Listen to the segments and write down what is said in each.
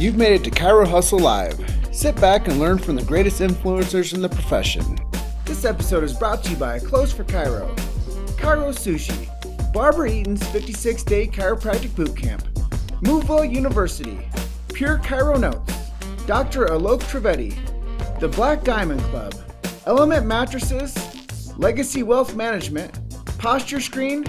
You've made it to Chiro Hustle Live. Sit back and learn from the greatest influencers in the profession. This episode is brought to you by Clothes for Chiro, Chiro Sushi, Barbara Eaton's 56-day chiropractic bootcamp, Moveville University, Pure Chiro Notes, Dr. Alok Trivedi, the Black Diamond Club, Element Mattresses, Legacy Wealth Management, Posture Screen,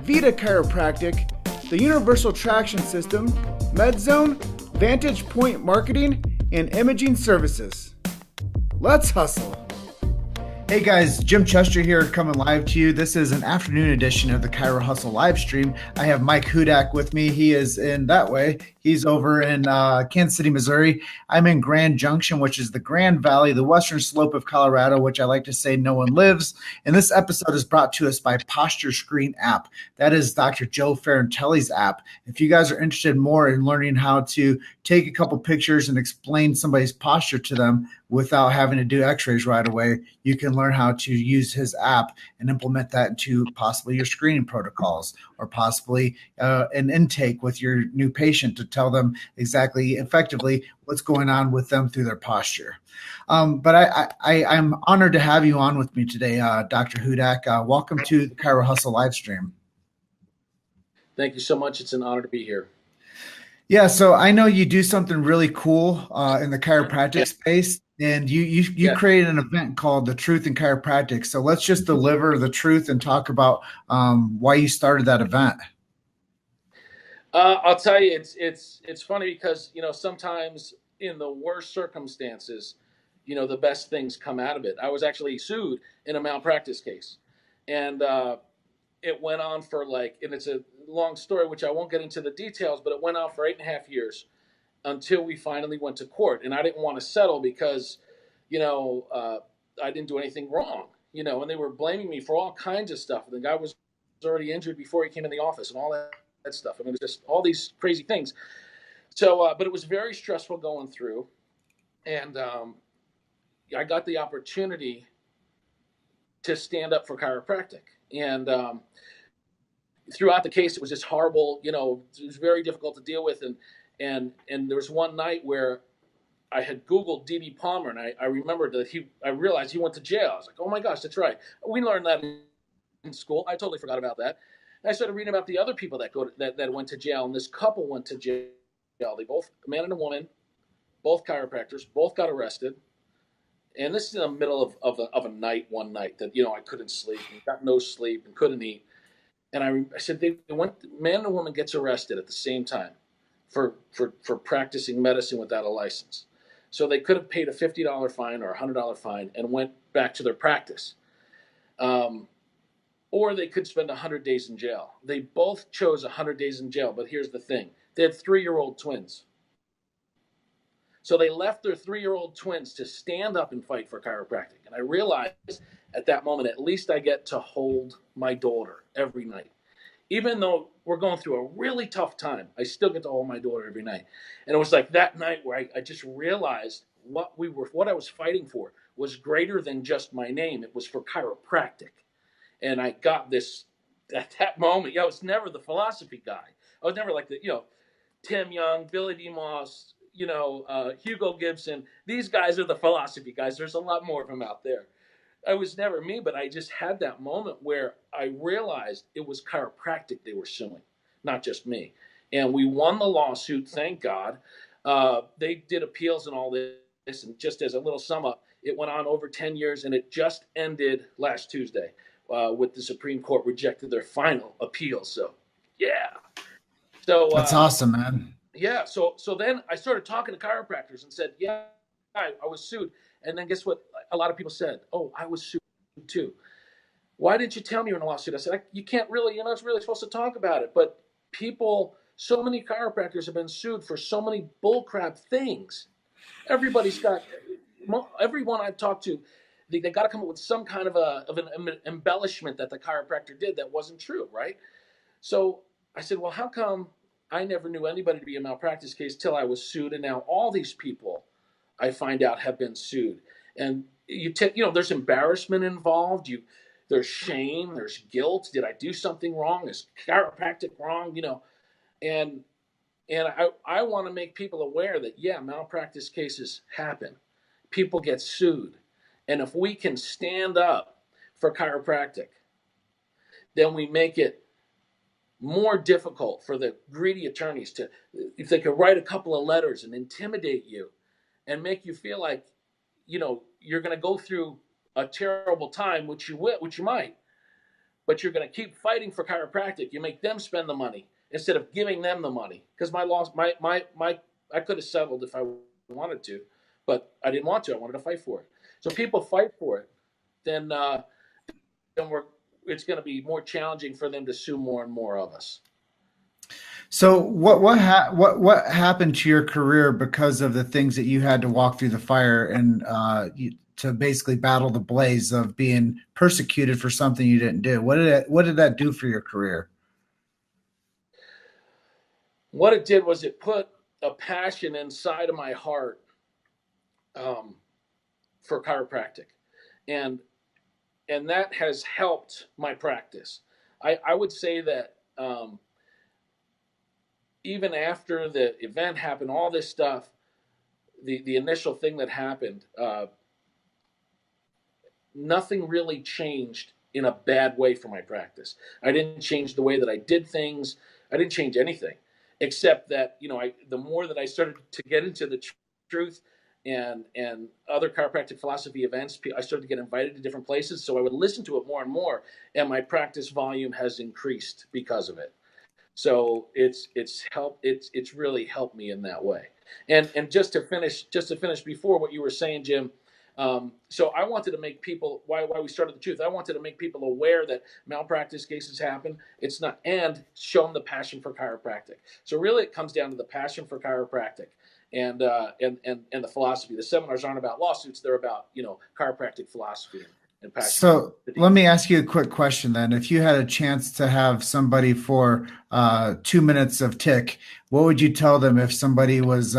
Vita Chiropractic, the Universal Traction System, MedZone, Vantage Point Marketing, and Imaging Services. Let's hustle. Hey guys, Jim Chester here coming live to you. This is an afternoon edition of the Chiro Hustle live stream. I have Mike Hudak with me. He is in that way. He's over in Kansas City, Missouri. I'm in Grand Junction, which is the Grand Valley, the western slope of Colorado, which I like to say no one lives. And this episode is brought to us by Posture Screen app. That is Dr. Joe Ferrantelli's app. If you guys are interested more in learning how to take a couple pictures and explain somebody's posture to them without having to do x-rays right away, you can learn how to use his app and implement that into possibly your screening protocols or possibly an intake with your new patient to tell them exactly effectively what's going on with them through their posture. But I'm honored to have you on with me today, Dr. Hudak. Welcome to the Chiro Hustle live stream. Thank you so much. It's an honor to be here. Yeah, so I know you do something really cool in the chiropractic space, and you created an event called The Truth in Chiropractic. So let's just deliver the truth and talk about why you started that event. I'll tell you, it's funny because sometimes in the worst circumstances, the best things come out of it. I was actually sued in a malpractice case, and it went on for and it's a long story, which I won't get into the details, but it went on for 8.5 years until we finally went to court. And I didn't want to settle because, I didn't do anything wrong, and they were blaming me for all kinds of stuff. The guy was already injured before he came in the office and all that stuff. I mean, it was just all these crazy things. So, but it was very stressful going through. And I got the opportunity to stand up for chiropractic. And throughout the case, it was just horrible. It was very difficult to deal with. And there was one night where I had Googled D.B. Palmer, and I remembered that I realized he went to jail. I was like, oh my gosh, that's right. We learned that in school. I totally forgot about that. And I started reading about the other people that went to jail, and this couple went to jail. They both, a man and a woman, both chiropractors, both got arrested. And this is in the middle of a night, one night that, I couldn't sleep and got no sleep and couldn't eat. And I said, man and a woman gets arrested at the same time for practicing medicine without a license. So they could have paid a $50 fine or a $100 fine and went back to their practice. Or they could spend 100 days in jail. They both chose 100 days in jail, but here's the thing. They had 3-year-old twins. So they left their 3-year-old twins to stand up and fight for chiropractic. And I realized at that moment, at least I get to hold my daughter every night. Even though we're going through a really tough time, I still get to hold my daughter every night. And it was like that night where I just realized what I was fighting for was greater than just my name. It was for chiropractic. And I got this at that moment. I was never the philosophy guy. I was never like Tim Young, Billy D. Moss, Hugo Gibson. These guys are the philosophy guys. There's a lot more of them out there. I was never me, but I just had that moment where I realized it was chiropractic they were suing, not just me. And we won the lawsuit, thank God. They did appeals and all this, and just as a little sum up, it went on over 10 years, and it just ended last Tuesday with the Supreme Court rejected their final appeal. So, yeah. So that's awesome, man. Yeah. So then I started talking to chiropractors and said, yeah, I was sued. And then guess what? A lot of people said, oh, I was sued too. Why didn't you tell me you're in a lawsuit? I said, you can't really, you're not really supposed to talk about it. But so many chiropractors have been sued for so many bullcrap things. Everyone I've talked to, they got to come up with some kind of an embellishment that the chiropractor did that wasn't true, right? So I said, well, how come I never knew anybody to be a malpractice case till I was sued, and now all these people I find out have been sued. And there's embarrassment involved. There's shame. There's guilt. Did I do something wrong? Is chiropractic wrong? And And I want to make people aware that, yeah, malpractice cases happen. People get sued. And if we can stand up for chiropractic, then we make it more difficult for the greedy attorneys to, if they could write a couple of letters and intimidate you and make you feel like, you're going to go through a terrible time, which you will, which you might, but you're going to keep fighting for chiropractic. You make them spend the money instead of giving them the money. Because I could have settled if I wanted to, but I didn't want to. I wanted to fight for it. So people fight for it, then it's going to be more challenging for them to sue more and more of us. So what happened to your career because of the things that you had to walk through the fire and to basically battle the blaze of being persecuted for something you didn't do? What did that do for your career? What it did was it put a passion inside of my heart, um, for chiropractic, and that has helped my practice. I would say that, even after the event happened, all this stuff, the initial thing that happened, nothing really changed in a bad way for my practice. I didn't change the way that I did things. I didn't change anything, except that, the more that I started to get into the truth and other chiropractic philosophy events, I started to get invited to different places. So I would listen to it more and more, and my practice volume has increased because of it. So it's really helped me in that way. And just to finish before what you were saying, Jim. So I wanted to make people, why we started the truth. I wanted to make people aware that malpractice cases happen. It's not, and show them the passion for chiropractic. So really, it comes down to the passion for chiropractic and the philosophy. The seminars aren't about lawsuits; they're about chiropractic philosophy and passion. So let me ask you a quick question then. If you had a chance to have somebody for 2 minutes of tick, what would you tell them if somebody was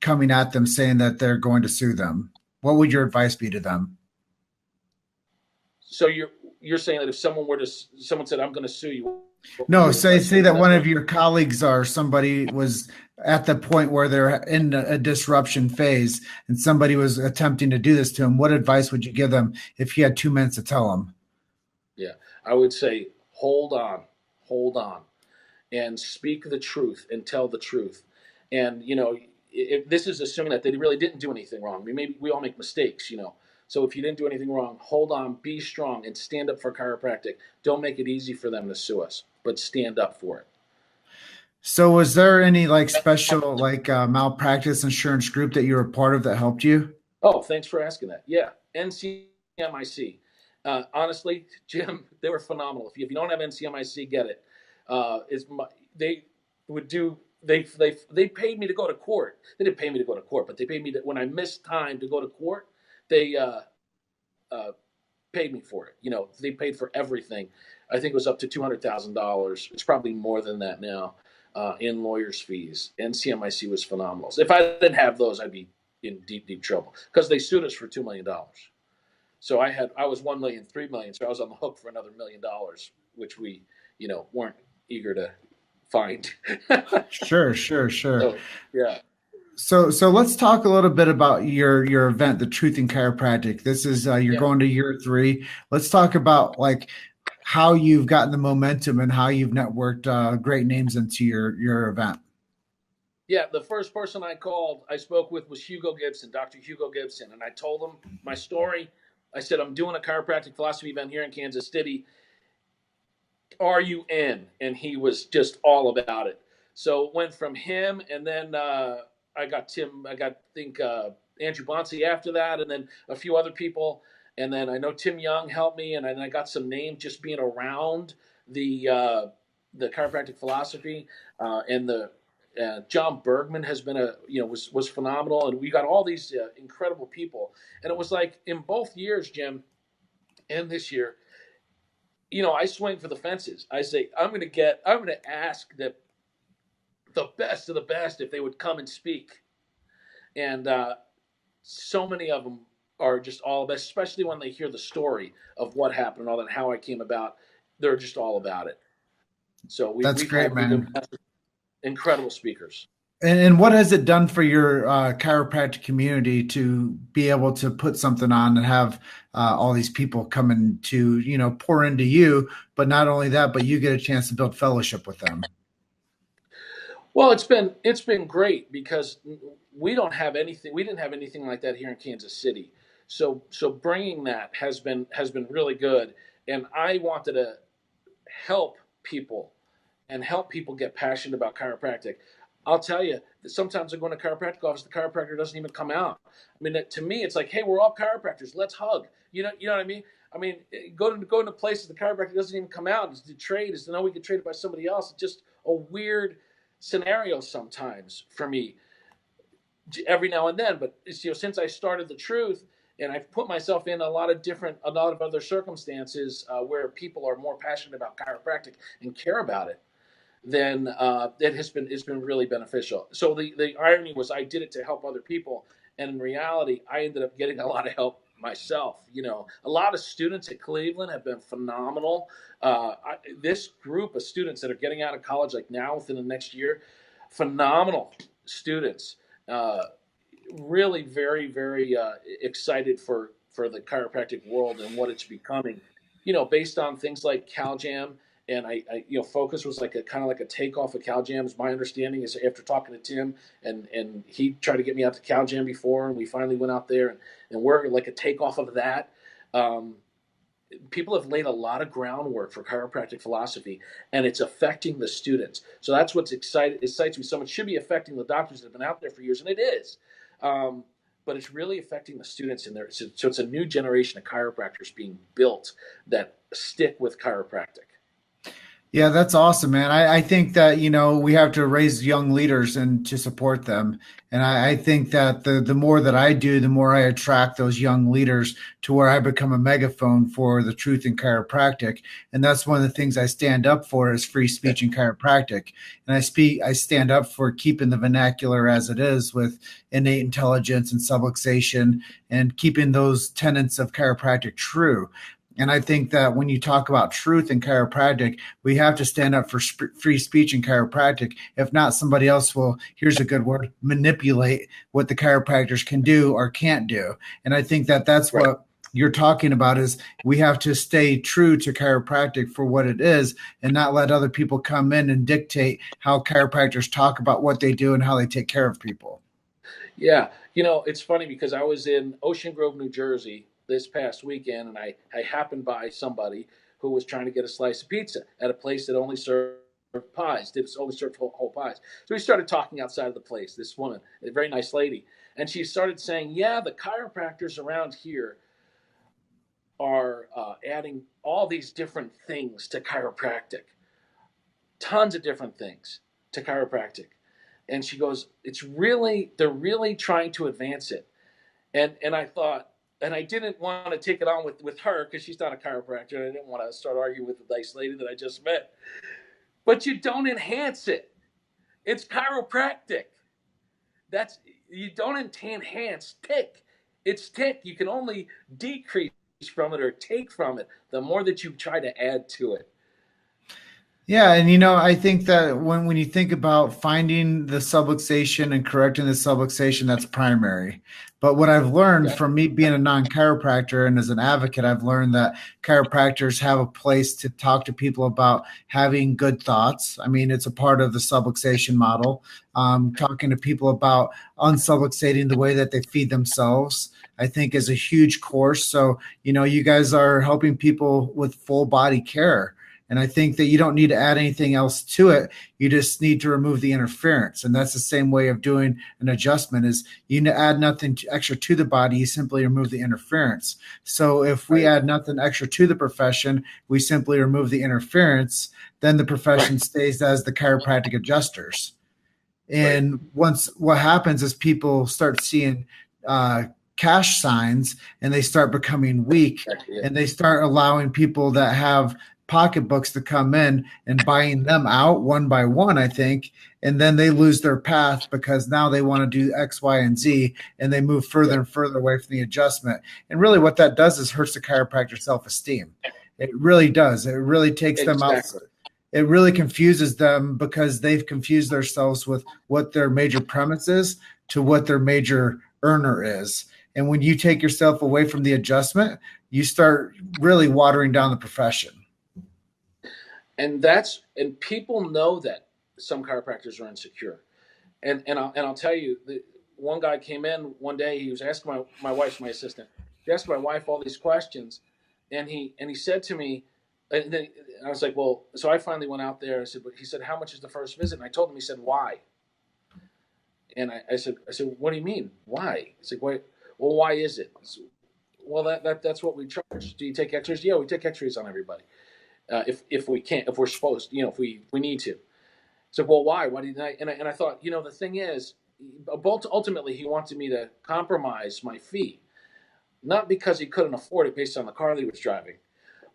coming at them saying that they're going to sue them? What would your advice be to them? So you're saying that if someone said, "I'm going to sue you," No, what advice say would that that one be? of your colleagues or somebody was at the point where they're in a disruption phase and somebody was attempting to do this to them. What advice would you give them if you had 2 minutes to tell them? Yeah, I would say hold on, and speak the truth and tell the truth. And if this is assuming that they really didn't do anything wrong. I mean, maybe we all make mistakes. So if you didn't do anything wrong, hold on, be strong, and stand up for chiropractic. Don't make it easy for them to sue us, but stand up for it. So was there any like special like malpractice insurance group that you were a part of that helped you? Oh, thanks for asking that. Yeah, NCMIC. Honestly, Jim, they were phenomenal. If you don't have NCMIC, get it. They would do. They paid me to go to court. They didn't pay me to go to court, but they paid me when I missed time to go to court. They uh, paid me for it. They paid for everything. I think it was up to $200,000. It's probably more than that now, in lawyers' fees. NCMIC was phenomenal. So if I didn't have those, I'd be in deep, deep trouble because they sued us for $2 million. So I was 1 million, 3 million, so I was on the hook for another $1 million, which we weren't eager to find. Sure, sure, sure. So yeah, So let's talk a little bit about your event, the Truth in Chiropractic. This is you're yeah, going to year three. Let's talk about like how you've gotten the momentum and how you've networked great names into your event. yeah. The first person I spoke with was Hugo Gibson, Dr. Hugo Gibson, and I told him my story. I said I'm doing a chiropractic philosophy event here in Kansas City. Are you in? And he was just all about it. So it went from him, and then I got, I think, Andrew Bonsi after that, and then a few other people. And then I know Tim Young helped me, and then I got some names just being around the uh, the chiropractic philosophy, and the John Bergman has been was phenomenal, and we got all these incredible people, and it was like in both years, Jim, and this year, I swing for the fences. I say I'm going to ask the best of the best if they would come and speak, and so many of them are just all about, especially when they hear the story of what happened and all that, how I came about. They're just all about it. So That's great, we've been man. blessed. incredible speakers. And what has it done for your chiropractic community to be able to put something on and have all these people coming to, pour into you, but not only that, but you get a chance to build fellowship with them? Well, it's been great because we don't have anything. We didn't have anything like that here in Kansas City. So bringing that has been really good. And I wanted to help people and help people get passionate about chiropractic. I'll tell you that sometimes I go in a chiropractic office, the chiropractor doesn't even come out. I mean, to me, it's like, hey, we're all chiropractors. Let's hug. You know what I mean? I mean, go into places the chiropractor doesn't even come out. It's to trade. Is to know we can trade it by somebody else. It's just a weird scenario sometimes for me every now and then. But since I started the truth, and I've put myself in a lot of other circumstances where people are more passionate about chiropractic and care about it, then it's been really beneficial. So the irony was I did it to help other people, and in reality, I ended up getting a lot of help myself. A lot of students at Cleveland have been phenomenal. This group of students that are getting out of college like now within the next year, phenomenal students. Really very very excited for the chiropractic world and what it's becoming, based on things like CalJam. And Focus was like a kind of like a takeoff of CalJam. My understanding is after talking to Tim, and he tried to get me out to CalJam before, and we finally went out there, and we're like a takeoff of that. People have laid a lot of groundwork for chiropractic philosophy, and it's affecting the students. So that's what's excites me so much. It should be affecting the doctors that have been out there for years, and it is. But it's really affecting the students in there. So it's a new generation of chiropractors being built that stick with chiropractic. Yeah, that's awesome, man. I think that, we have to raise young leaders and to support them. And I think that the more that I do, the more I attract those young leaders to where I become a megaphone for the truth in chiropractic. And that's one of the things I stand up for is free speech in chiropractic. And I stand up for keeping the vernacular as it is with innate intelligence and subluxation and keeping those tenets of chiropractic true. And I think that when you talk about truth in chiropractic, we have to stand up for free speech in chiropractic. If not, somebody else will, here's a good word, manipulate what the chiropractors can do or can't do. And I think that that's right. What you're talking about is we have to stay true to chiropractic for what it is and not let other people come in and dictate how chiropractors talk about what they do and how they take care of people. Yeah. It's funny because I was in Ocean Grove, New Jersey this past weekend, and I happened by somebody who was trying to get a slice of pizza at a place that only served pies, only served whole pies. So we started talking outside of the place, this woman, a very nice lady, and she started saying, yeah, the chiropractors around here are adding all these different things to chiropractic, tons of different things to chiropractic. And she goes, they're really trying to advance it. And I thought, and I didn't want to take it on with her because she's not a chiropractor, and I didn't want to start arguing with the nice lady that I just met. But you don't enhance it. It's chiropractic. You don't enhance tick. It's tick. You can only decrease from it or take from it the more that you try to add to it. Yeah, and I think that when you think about finding the subluxation and correcting the subluxation, that's primary. But what I've learned from me being a non-chiropractor and as an advocate, I've learned that chiropractors have a place to talk to people about having good thoughts. I mean, it's a part of the subluxation model. Talking to people about unsubluxating the way that they feed themselves, I think is a huge course. So, you guys are helping people with full body care. And I think that you don't need to add anything else to it. You just need to remove the interference. And that's the same way of doing an adjustment is you add nothing extra to the body. You simply remove the interference. So if we add nothing extra to the profession, we simply remove the interference, then the profession stays as the chiropractic adjusters. And once what happens is people start seeing cash signs and they start becoming weak and they start allowing people that have pocketbooks to come in and buying them out one by one, I think. And then they lose their path because now they want to do X, Y, and Z, and they move further and further away from the adjustment. And really what that does is hurts the chiropractor's self-esteem. It really does. It really takes them out. it really confuses them because they've confused themselves with what their major premise is to what their major earner is. And when you take yourself away from the adjustment, you start really watering down the profession. And people know that some chiropractors are insecure. And I'll tell you, one guy came in one day. He was asking my wife's my assistant. He asked my wife all these questions, and he said to me, and then I was like, well, so I finally went out there. I said, but he said, how much is the first visit? And I told him. He said, why? And I said, what do you mean, why? He said, why? Well, why is it? Said, well, that's what we charge. Do you take X-rays? Yeah, we take X-rays on everybody. If we can't, if we're supposed, if we need to. So, well, why? Why did I? And I thought, the thing is, ultimately, he wanted me to compromise my fee, not because he couldn't afford it based on the car that he was driving,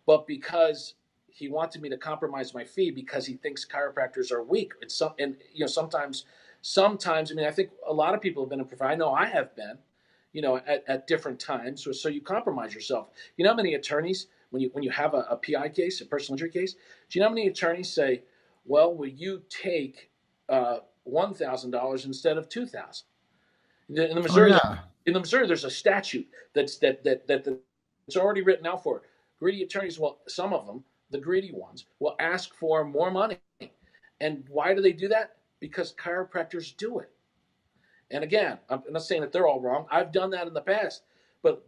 but because he wanted me to compromise my fee because he thinks chiropractors are weak. Sometimes. I mean, I think a lot of people have been in profession. I know I have been, at different times. So you compromise yourself. You know how many attorneys, when you have a PI case, a personal injury case, do you know how many attorneys say, well, will you take $1,000 instead of $2,000? In the Missouri, Oh, yeah. in the Missouri, there's a statute that's already written out for it. Greedy attorneys, well, some of them, the greedy ones, will ask for more money. And why do they do that? Because chiropractors do it. And again, I'm not saying that they're all wrong. I've done that in the past. But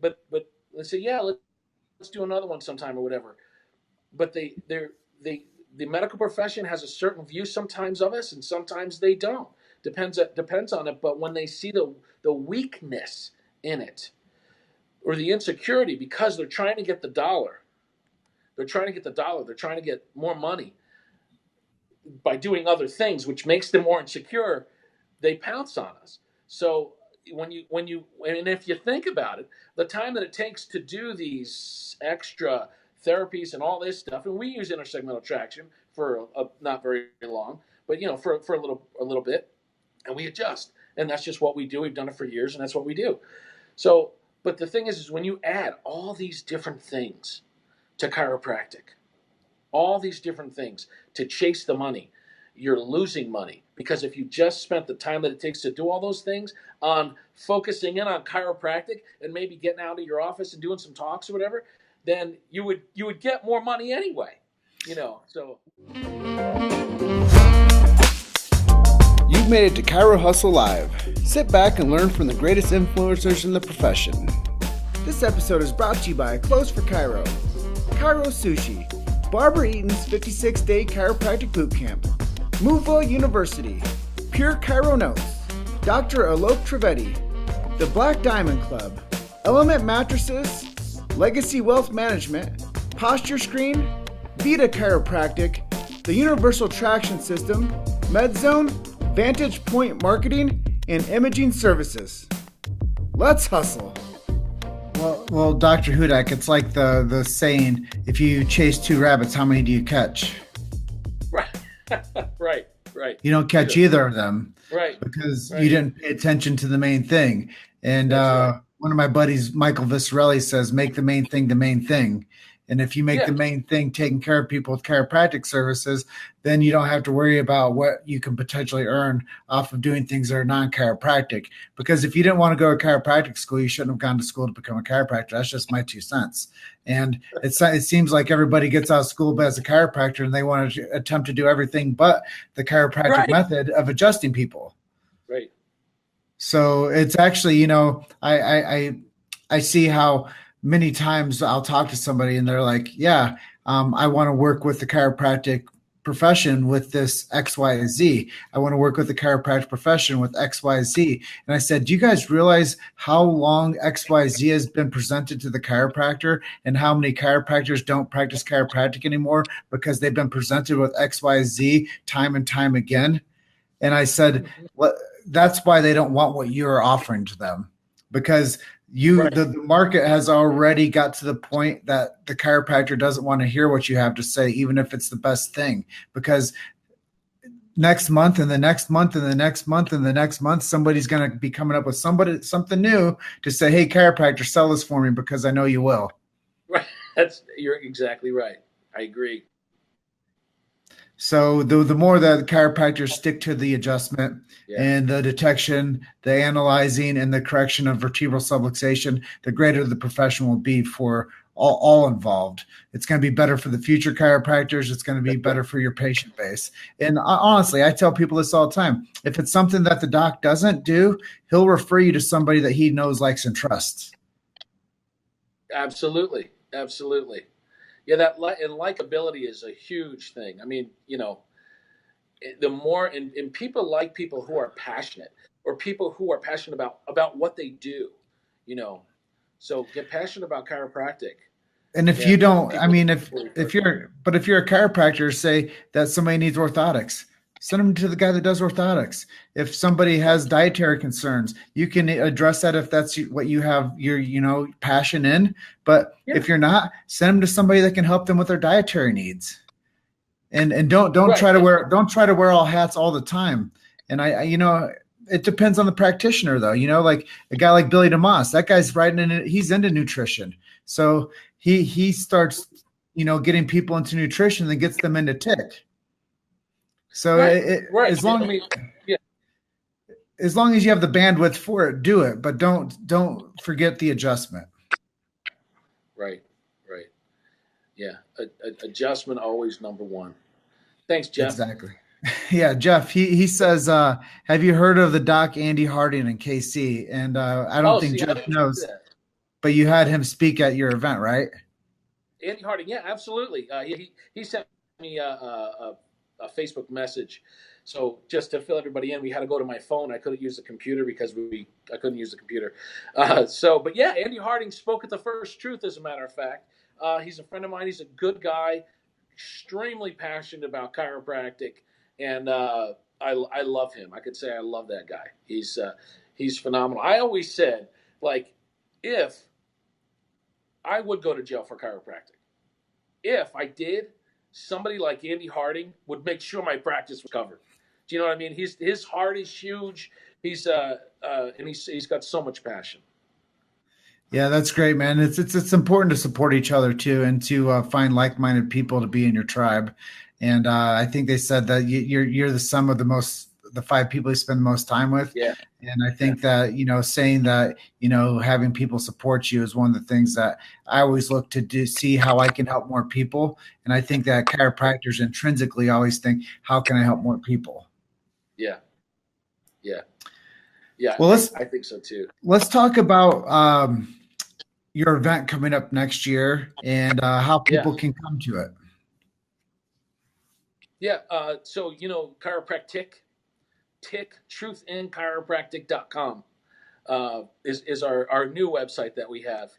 let's say, yeah, let's do another one sometime or whatever. But the medical profession has a certain view sometimes of us, and sometimes they don't. Depends on it. But when they see the weakness in it, or the insecurity, because they're trying to get the dollar, they're trying to get more money by doing other things, which makes them more insecure. They pounce on us. So and if you think about it, the time that it takes to do these extra therapies and all this stuff, and we use intersegmental traction for not very long, but for a little bit, and we adjust, and that's just what we do. We've done it for years, and that's what we do. So, but the thing is when you add all these different things to chiropractic, all these different things to chase the money, you're losing money. Because if you just spent the time that it takes to do all those things on focusing in on chiropractic and maybe getting out of your office and doing some talks or whatever, then you would get more money anyway. So You've made it to Chiro Hustle Live. Sit back and learn from the greatest influencers in the profession. This episode is brought to you by Clothes for Chiro, Chiro Sushi, Barbara Eaton's 56-day chiropractic boot camp, Moveville University, Pure Chiro Notes, Dr. Alok Trivedi, the Black Diamond Club, Element Mattresses, Legacy Wealth Management, Posture Screen, Vita Chiropractic, the Universal Traction System, MedZone, Vantage Point Marketing, and Imaging Services. Let's hustle. Well, Dr. Hudak, it's like the saying, if you chase two rabbits, how many do you catch? Right. You don't catch either of them. Right. Because you didn't pay attention to the main thing. And Right. One of my buddies, Michael Viscerelli, says, make the main thing the main thing. And if you make Yeah. the main thing taking care of people with chiropractic services, then you don't have to worry about what you can potentially earn off of doing things that are non-chiropractic. Because if you didn't want to go to chiropractic school, you shouldn't have gone to school to become a chiropractor. That's just my 2 cents. And it seems like everybody gets out of school as a chiropractor and they want to attempt to do everything but the chiropractic method of adjusting people. Right. So it's actually, I see how many times I'll talk to somebody and they're like, yeah, I want to work with the chiropractic profession with this XYZ. I want to work with the chiropractic profession with XYZ. And I said, do you guys realize how long XYZ has been presented to the chiropractor and how many chiropractors don't practice chiropractic anymore because they've been presented with XYZ time and time again? And I said, that's why they don't want what you're offering to them, because the market has already got to the point that the chiropractor doesn't want to hear what you have to say, even if it's the best thing, because next month and the next month and the next month and the next month, somebody's going to be coming up with something new to say, hey, chiropractor, sell this for me because I know you will. Right. You're exactly right. I agree. So the more that chiropractors stick to the adjustment Yeah. and the detection, the analyzing, and the correction of vertebral subluxation, the greater the profession will be for all involved. It's going to be better for the future chiropractors. It's going to be better for your patient base. And honestly, I tell people this all the time. If it's something that the doc doesn't do, he'll refer you to somebody that he knows, likes, and trusts. Absolutely. Absolutely. Yeah, and likability is a huge thing. I mean, the more and people like people who are passionate, or people who are passionate about what they do, you know. So get passionate about chiropractic, And if you and don't, I people mean, will if refer. you're a chiropractor, say that somebody needs orthotics, send them to the guy that does orthotics. If somebody Right. has dietary concerns, you can address that if that's what you have your passion in. But Yeah. if you're not, send them to somebody that can help them with their dietary needs. And don't Right. try to And wear all hats all the time. And it depends on the practitioner though. Like a guy like Billy DeMoss, that guy's writing in it, he's into nutrition. So he starts, getting people into nutrition and gets them into tick. So right. Right. as I long mean, yeah. as you have the bandwidth for it, do it, but don't forget the adjustment. Right. Right. Yeah. Adjustment always number one. Thanks, Jeff. Exactly. Yeah, Jeff. He says, "Have you heard of the doc Andy Harding in KC?" And I don't Oh, think see, I Jeff didn't see knows, that. but you had him speak at your event, right? Andy Harding, yeah, absolutely. He sent me a Facebook message. So just to fill everybody in, we had to go to my phone. I couldn't use the computer because I couldn't use the computer. But yeah, Andy Harding spoke at the First Truth. As a matter of fact, he's a friend of mine. He's a good guy, extremely passionate about chiropractic, and I love him. I could say I love that guy. He's phenomenal. I always said, like, if I would go to jail for chiropractic. If I did, somebody like Andy Harding would make sure my practice was covered. Do you know what I mean? His heart is huge. He's got so much passion. Yeah, that's great, man. It's important to support each other too, and to find like-minded people to be in your tribe. And I think they said that you're the sum of the five people you spend the most time with. Yeah, And I yeah, think that saying that having people support you is one of the things that I always look to do, see how I can help more people. And I think that chiropractors intrinsically always think, how can I help more people? yeah, yeah, yeah. Well, I think so too. let's talk about your event coming up next year and how Yeah, people can come to it. yeah. So chiropractic, truthinchiropractic.com is our new website that we have.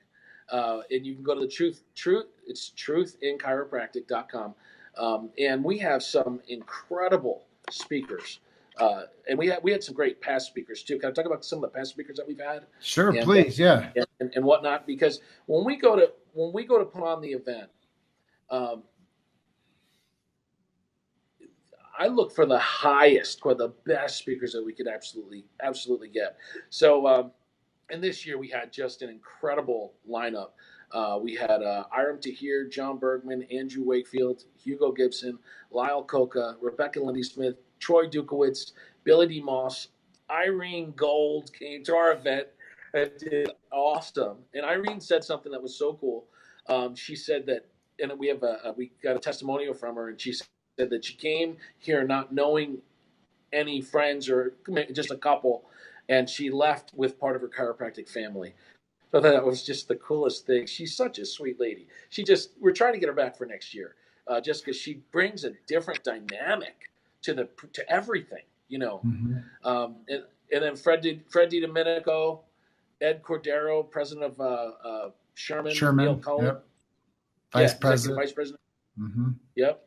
And you can go to the it's truthinchiropractic.com. And we have some incredible speakers. And we had some great past speakers too. Can I talk about some of the past speakers that we've had Sure, and please. Yeah. and whatnot? Because when we go to put on the event, um, I look for the highest or the best speakers that we could absolutely get. So and this year we had just an incredible lineup. We had Iram Tahir, John Bergman, Andrew Wakefield, Hugo Gibson, Lyle Coca, Rebecca Lindy Smith, Troy Dukowitz, Billy D. Moss, Irene Gold came to our event and did awesome. And Irene said something that was so cool. She said that, and we got a testimonial from her, and she said that she came here not knowing any friends or just a couple, and she left with part of her chiropractic family. So that was just the coolest thing. She's such a sweet lady. We're trying to get her back for next year, just because she brings a different dynamic to everything, you know. Mhm. And then Fred DiDomenico, Ed Cordero, president of Sherman, Neil Sherman. Cullen, Yep. Vice yeah, executive president. vice president. Hmm. Yep.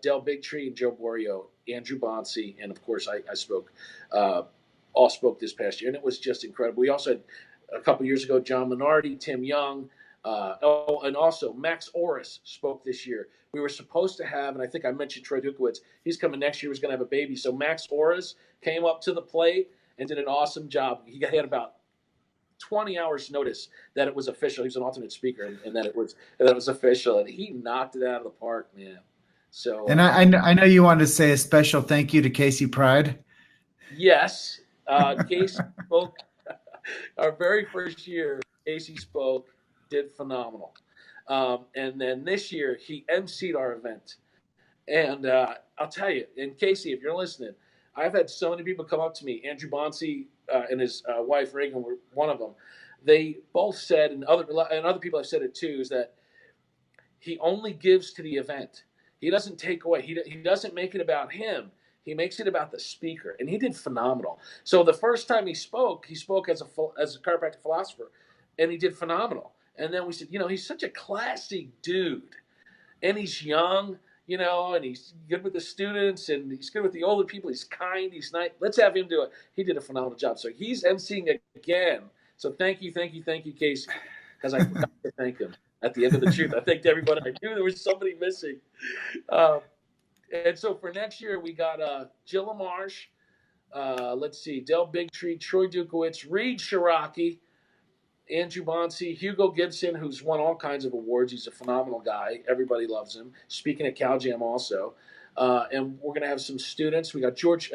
Del Bigtree and Joe Borio, Andrew Bonsi, and of course I spoke. All spoke this past year, and it was just incredible. We also had a couple years ago John Minardi, Tim Young, and also Max Orris spoke this year. We were supposed to have, and I think I mentioned Troy Dukowitz. He's coming next year. He's going to have a baby. So Max Orris came up to the plate and did an awesome job. He had about 20 hours notice that it was official. He was an alternate speaker, and that it was official, and he knocked it out of the park, man. So And I know you wanted to say a special thank you to Casey Pride. yes, Casey spoke our very first year. Casey spoke, did phenomenal, and then this year he emceed our event. And I'll tell you, and Casey, if you're listening, I've had so many people come up to me. Andrew Bonsi and his wife Reagan were one of them. They both said, and other people have said it too, is that he only gives to the event. He doesn't take away. He doesn't make it about him. He makes it about the speaker, and he did phenomenal. So the first time he spoke as a chiropractic philosopher, and he did phenomenal. And then we said, he's such a classy dude, and he's young, and he's good with the students, and he's good with the older people. He's kind, he's nice. Let's have him do it. He did a phenomenal job. So he's emceeing again. So thank you, Casey, because I forgot to thank him at the end of the truth. I thanked everybody. I knew there was somebody missing. Um, and so for next year, we got Jill LaMarche, let's see, Del Bigtree, Troy Dukowitz, Reed Shiraki, Andrew Bonsi, Hugo Gibson, who's won all kinds of awards. He's a phenomenal guy. Everybody loves him. Speaking at Cal Jam also. And we're going to have some students. We got George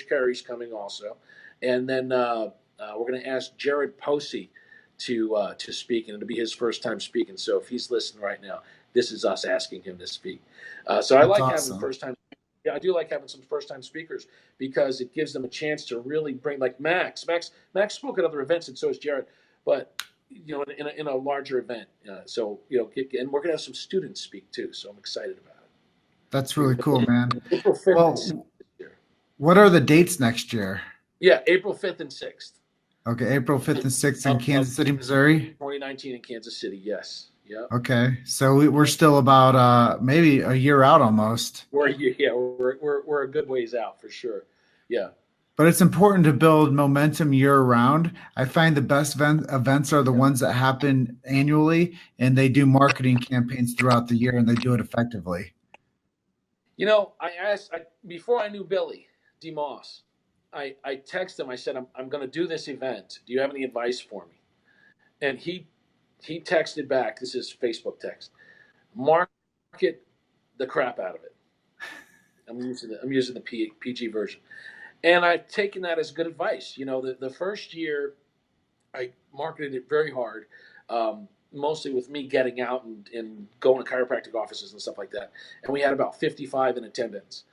Carey's coming also. And then we're going to ask Jared Posey to speak, and it'll be his first time speaking. So if he's listening right now, this is us asking him to speak. So I like having first time. Yeah, I do like having some first time speakers because it gives them a chance to really bring, like Max. Max spoke at other events, and so is Jared. But in a larger event. So and we're gonna have some students speak too. So I'm excited about it. That's really cool, man. April 5th Well, and 6th this year. what are the dates next year? Yeah, April 5th and 6th. Okay, April 5th and 6th in Kansas City, Missouri. 2019 in Kansas City. Yes. Yeah. Okay, so we're still about maybe a year out almost. We're a good ways out for sure. Yeah. But it's important to build momentum year round. I find the best events are the ones that happen annually, and they do marketing campaigns throughout the year, and they do it effectively. I asked before I knew Billy DeMoss. I texted him. I said, I'm going to do this event. Do you have any advice for me? And he texted back. This is Facebook text. Market the crap out of it. I'm using the PG version. And I've taken that as good advice. The first year I marketed it very hard, mostly with me getting out and going to chiropractic offices and stuff like that. And we had about 55 in attendance.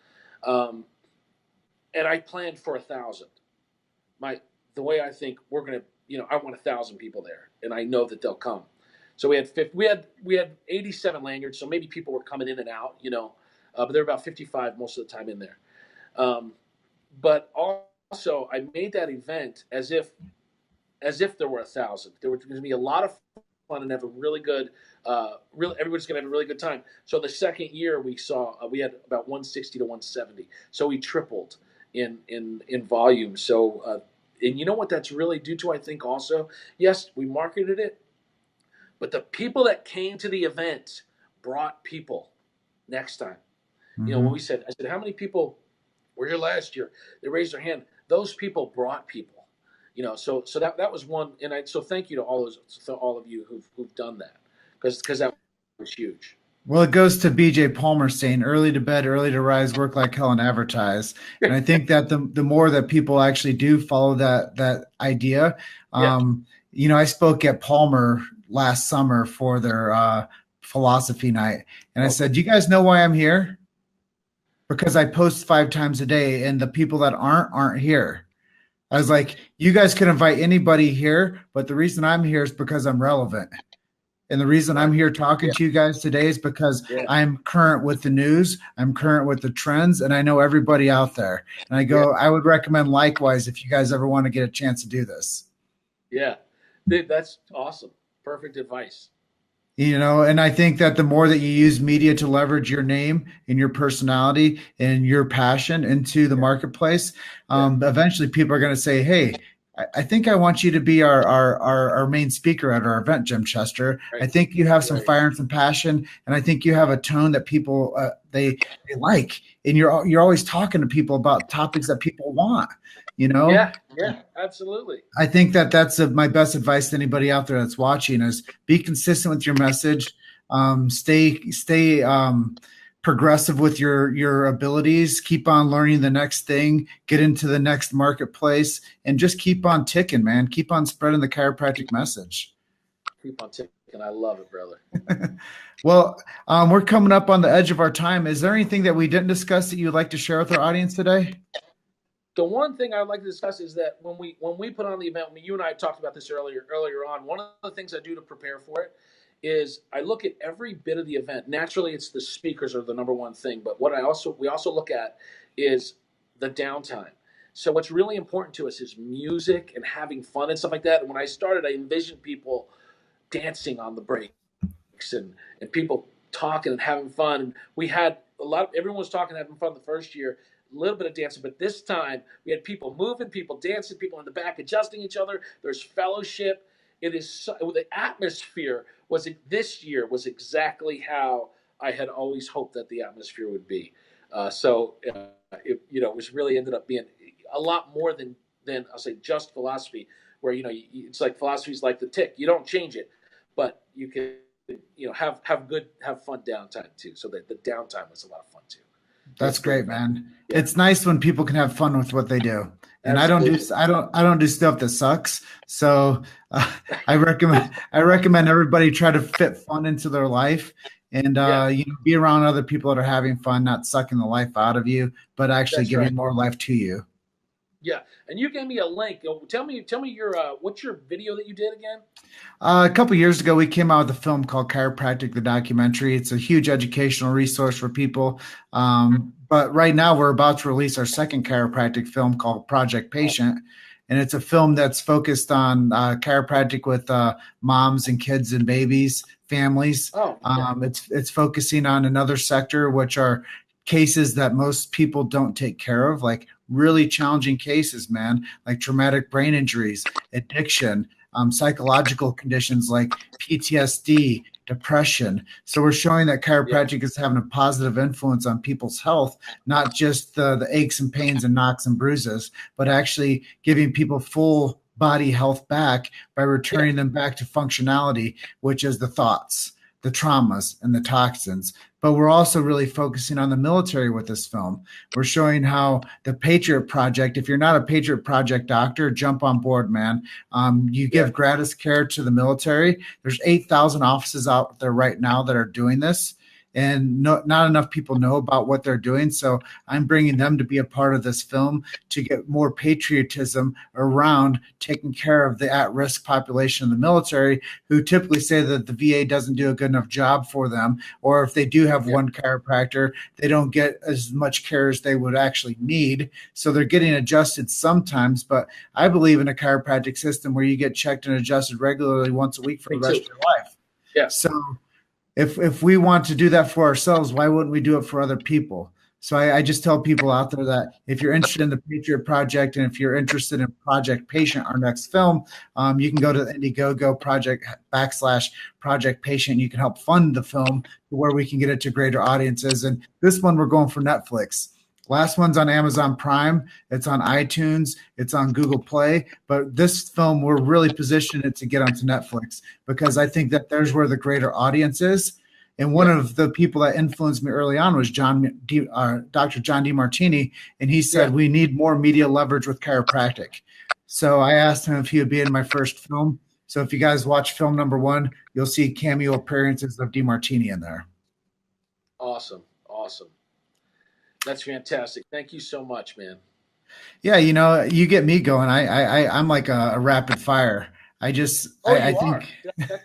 And I planned for 1,000. The way I think we're going to, I want 1,000 people there, and I know that they'll come. So we had 87 lanyards, so maybe people were coming in and out, but there were about 55 most of the time in there. But also, I made that event as if there were 1,000. There was going to be a lot of fun and have a really good, everybody's going to have a really good time. So the second year we had about 160 to 170. So we tripled in volume. So and you know what that's really due to? I think also, yes, we marketed it, but the people that came to the event brought people next time. Mm-hmm. When I said, how many people were here last year? They raised their hand. Those people brought people, so that was one. And so thank you to all of you who've done that because that was huge. Well, it goes to BJ Palmer saying early to bed, early to rise, work like hell and advertise. And I think that the more that people actually do follow that idea, I spoke at Palmer last summer for their philosophy night. And I said, do you guys know why I'm here? Because I post 5 times a day and the people that aren't here. I was like, you guys can invite anybody here, but the reason I'm here is because I'm relevant. And the reason I'm here talking to you guys today is because I'm current with the news, I'm current with the trends, and I know everybody out there. And I would recommend likewise if you guys ever want to get a chance to do this. Yeah, dude, that's awesome. Perfect advice. And I think that the more that you use media to leverage your name and your personality and your passion into the marketplace, eventually people are going to say, hey, I think I want you to be our main speaker at our event, Jim Chester. Right. I think you have some fire and some passion, and I think you have a tone that people they like, and you're always talking to people about topics that people want. Yeah, absolutely. I think that's my best advice to anybody out there that's watching is be consistent with your message, stay progressive with your abilities, keep on learning the next thing, get into the next marketplace, and just keep on ticking, man. Keep on spreading the chiropractic message. Keep on ticking. I love it, brother. Well, we're coming up on the edge of our time. Is there anything that we didn't discuss that you would like to share with our audience today? The one thing I'd like to discuss is that when we put on the event, you and I talked about this earlier on. One of the things I do to prepare for it is I look at every bit of the event. Naturally, it's the speakers are the number one thing, but what we also look at is the downtime. So what's really important to us is music and having fun and stuff like that. And when I started, I envisioned people dancing on the breaks and people talking and having fun. And we had everyone was talking and having fun the first year, a little bit of dancing, but this time we had people moving, people dancing, people in the back adjusting each other. There's fellowship. It is the atmosphere this year was exactly how I had always hoped that the atmosphere would be. It was really ended up being a lot more than I'll say just philosophy, where it's like philosophy is like the tick. You don't change it, but you can have fun downtime too. So that the downtime was a lot of fun too. That's great, man. Yeah. It's nice when people can have fun with what they do. And Absolutely. I don't do stuff that sucks. So I recommend everybody try to fit fun into their life and be around other people that are having fun, not sucking the life out of you, but actually That's giving right. more life to you. Yeah, and you gave me a link. Tell me your what's your video that you did again? A couple years ago, we came out with a film called Chiropractic, the documentary. It's a huge educational resource for people. But right now, we're about to release our second chiropractic film called Project Patient. And it's a film that's focused on chiropractic with moms and kids and babies, families. Oh, okay. It's focusing on another sector, which are cases that most people don't take care of, like really challenging cases, man, like traumatic brain injuries, addiction, psychological conditions like PTSD, depression. So we're showing that Yeah, chiropractic is having a positive influence on people's health, not just the aches and pains and knocks and bruises, but actually giving people full body health back by yeah, returning them back to functionality, which is the thoughts, the traumas, and the toxins. But we're also really focusing on the military with this film. We're showing how the Patriot Project, if you're not a Patriot Project doctor, jump on board, man. You yeah. give gratis care to the military. There's 8,000 offices out there right now that are doing this. And not enough people know about what they're doing. So I'm bringing them to be a part of this film to get more patriotism around taking care of the at-risk population in the military, who typically say that the VA doesn't do a good enough job for them. Or if they do have Yeah. one chiropractor, they don't get as much care as they would actually need. So they're getting adjusted sometimes. But I believe in a chiropractic system where you get checked and adjusted regularly once a week for Me the rest too. of your life. Yeah, So if we want to do that for ourselves, why wouldn't we do it for other people? So I just tell people out there that if you're interested in the Patriot Project and if you're interested in Project Patient, our next film, you can go to the Indiegogo project /Project Patient. You can help fund the film to where we can get it to greater audiences. And this one, we're going for Netflix. Last one's on Amazon Prime. It's on iTunes. It's on Google Play. But this film, we're really positioning it to get onto Netflix because I think that there's where the greater audience is. And one yeah, of the people that influenced me early on was Dr. John DeMartini. And he yeah. said, we need more media leverage with chiropractic. So I asked him if he would be in my first film. So if you guys watch film number 1, you'll see cameo appearances of DeMartini in there. Awesome, awesome. That's fantastic. Thank you so much, man. Yeah, you get me going. I'm like a rapid fire. Oh, I you think are.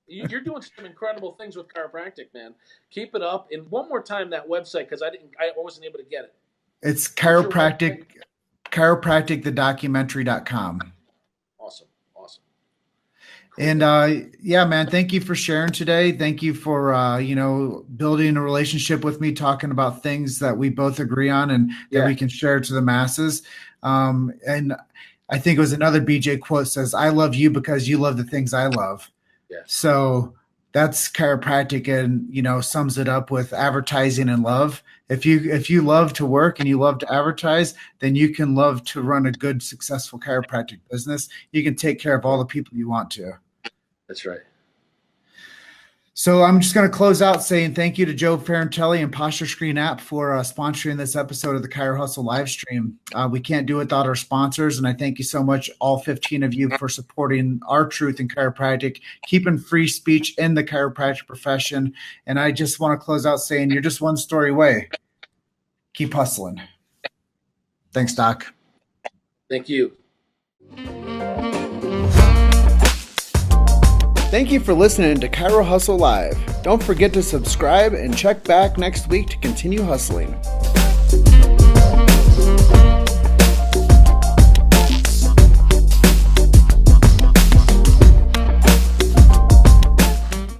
You're doing some incredible things with chiropractic, man. Keep it up. And one more time, that website, because I wasn't able to get it. it's What's your website? chiropracticthedocumentary.com. Awesome, awesome, And cool. yeah, man, thank you for sharing today. Thank you for building a relationship with me, talking about things that we both agree on and that Yeah, we can share to the masses. And I think it was another BJ quote says, "I love you because you love the things I love." yeah, So that's chiropractic and sums it up with advertising and love. If you love to work and you love to advertise, then you can love to run a good, successful chiropractic business. You can take care of all yeah. the people you want to. That's right. So I'm just going to close out saying thank you to Joe Ferrantelli and Posture Screen App for sponsoring this episode of the Chiro Hustle live stream. We can't do it without our sponsors, and I thank you so much, all 15 of you, for supporting our truth in chiropractic, keeping free speech in the chiropractic profession. And I just want to close out saying you're just one story away. Keep hustling. Thanks, Doc. Thank you. Thank you for listening to Chiro Hustle Live. Don't forget to subscribe and check back next week to continue hustling.